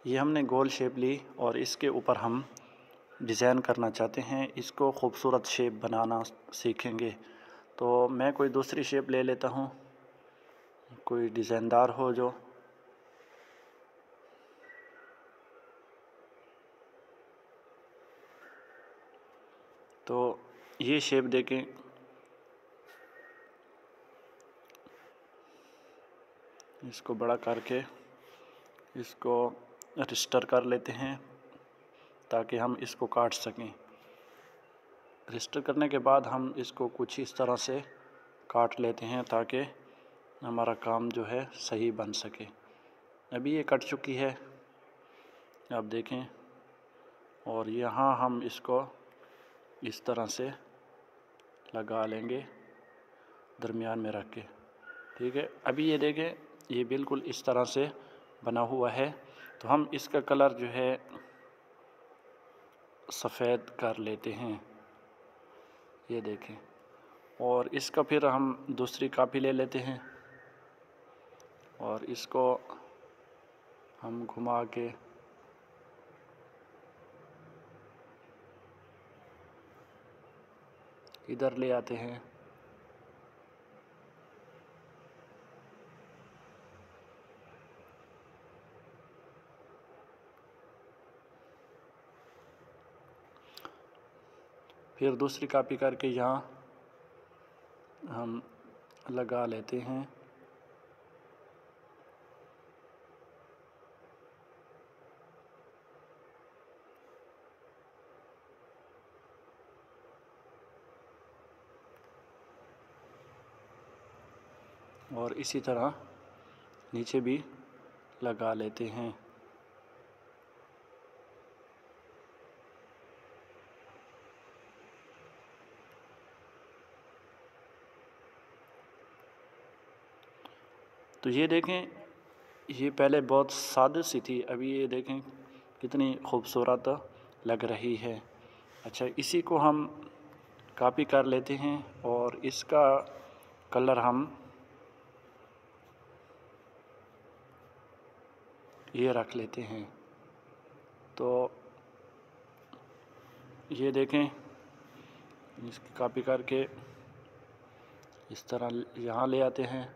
ये हमने गोल शेप ली और इसके ऊपर हम डिज़ाइन करना चाहते हैं, इसको खूबसूरत शेप बनाना सीखेंगे। तो मैं कोई दूसरी शेप ले लेता हूँ, कोई डिज़ाइनदार हो जो। तो ये शेप देखें, इसको बड़ा करके इसको रजिस्टर कर लेते हैं ताकि हम इसको काट सकें। रजिस्टर करने के बाद हम इसको कुछ इस तरह से काट लेते हैं ताकि हमारा काम जो है सही बन सके। अभी ये कट चुकी है, आप देखें। और यहाँ हम इसको इस तरह से लगा लेंगे दरमियान में रख के, ठीक है। अभी ये देखें, ये बिल्कुल इस तरह से बना हुआ है। तो हम इसका कलर जो है सफ़ेद कर लेते हैं, ये देखें। और इसका फिर हम दूसरी कॉपी ले लेते हैं और इसको हम घुमा के इधर ले आते हैं। फिर दूसरी कॉपी करके यहाँ हम लगा लेते हैं। और इसी तरह नीचे भी लगा लेते हैं। तो ये देखें, ये पहले बहुत सादी सी थी, अभी ये देखें कितनी खूबसूरत लग रही है। अच्छा, इसी को हम कॉपी कर लेते हैं और इसका कलर हम ये रख लेते हैं। तो ये देखें, इसकी कॉपी करके इस तरह यहाँ ले आते हैं।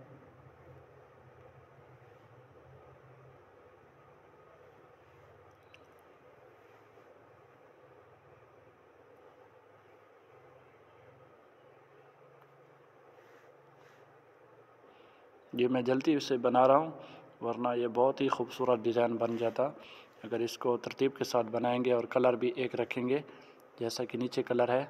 ये मैं जल्दी से बना रहा हूँ, वरना ये बहुत ही खूबसूरत डिज़ाइन बन जाता अगर इसको तरतीब के साथ बनाएंगे और कलर भी एक रखेंगे जैसा कि नीचे कलर है।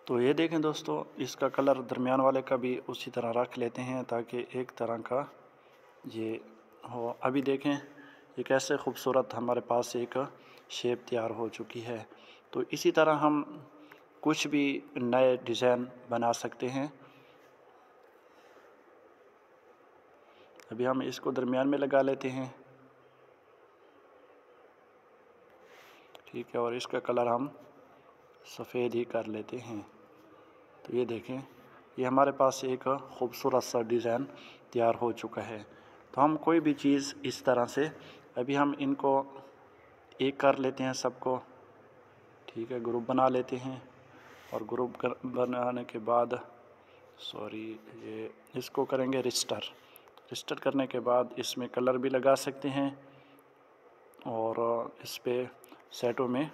तो ये देखें दोस्तों, इसका कलर दरमियान वाले का भी उसी तरह रख लेते हैं ताकि एक तरह का ये हो। अभी देखें ये कैसे खूबसूरत हमारे पास एक शेप तैयार हो चुकी है। तो इसी तरह हम कुछ भी नए डिज़ाइन बना सकते हैं। अभी हम इसको दरमियान में लगा लेते हैं, ठीक है। और इसका कलर हम सफ़ेद ही कर लेते हैं। तो ये देखें, ये हमारे पास एक खूबसूरत सा डिज़ाइन तैयार हो चुका है। तो हम कोई भी चीज़ इस तरह से, अभी हम इनको एक कर लेते हैं सबको, ठीक है। ग्रुप बना लेते हैं और ग्रुप बनाने के बाद ये इसको करेंगे रजिस्टर। रजिस्टर करने के बाद इसमें कलर भी लगा सकते हैं और इस पे सेटों में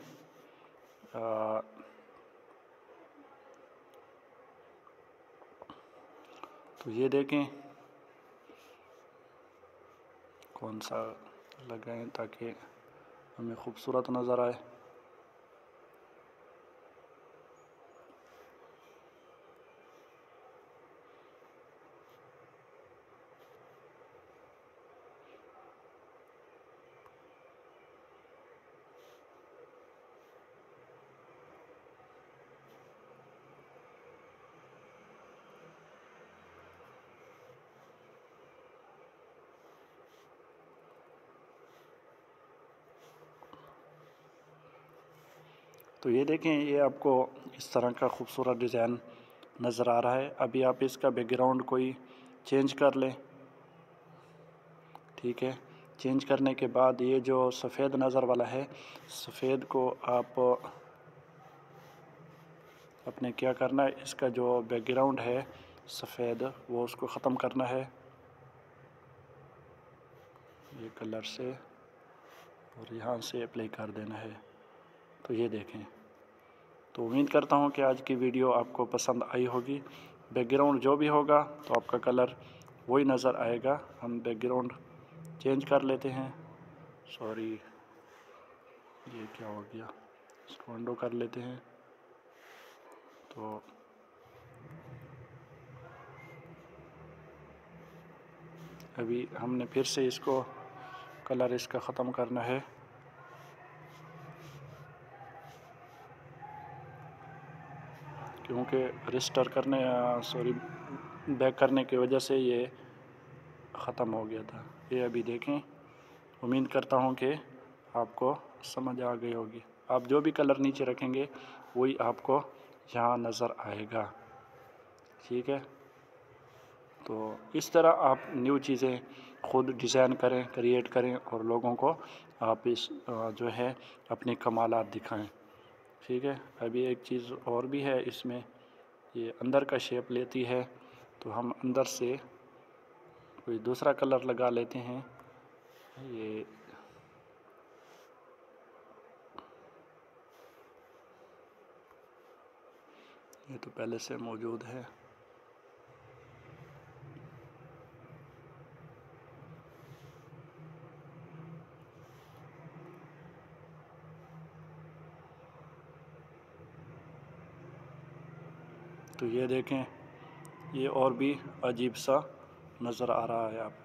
तो ये देखें कौन सा लगाएं ताकि हमें खूबसूरत नज़र आए। तो ये देखें, ये आपको इस तरह का खूबसूरत डिज़ाइन नज़र आ रहा है। अभी आप इसका बैकग्राउंड कोई चेंज कर लें, ठीक है। चेंज करने के बाद ये जो सफ़ेद नज़र वाला है, सफ़ेद को आप अपने क्या करना है, इसका जो बैकग्राउंड है सफ़ेद वो उसको ख़त्म करना है ये कलर से, और यहाँ से अप्लाई कर देना है। तो ये देखें। तो उम्मीद करता हूँ कि आज की वीडियो आपको पसंद आई होगी। बैकग्राउंड जो भी होगा तो आपका कलर वही नज़र आएगा। हम बैकग्राउंड चेंज कर लेते हैं। सॉरी, ये क्या हो गया, इसको अंडो कर लेते हैं। तो अभी हमने फिर से इसको कलर इसका ख़त्म करना है। क्योंकि रजिस्टर करने बैक करने की वजह से ये ख़त्म हो गया था। ये अभी देखें। उम्मीद करता हूँ कि आपको समझ आ गई होगी। आप जो भी कलर नीचे रखेंगे वही आपको यहाँ नज़र आएगा, ठीक है। तो इस तरह आप न्यू चीज़ें खुद डिज़ाइन करें, क्रिएट करें और लोगों को आप इस जो है अपने कमालात दिखाएं, ठीक है। अभी एक चीज़ और भी है इसमें, ये अंदर का शेप लेती है, तो हम अंदर से कोई दूसरा कलर लगा लेते हैं। ये तो पहले से मौजूद है। तो ये देखें, ये और भी अजीब सा नज़र आ रहा है आपको।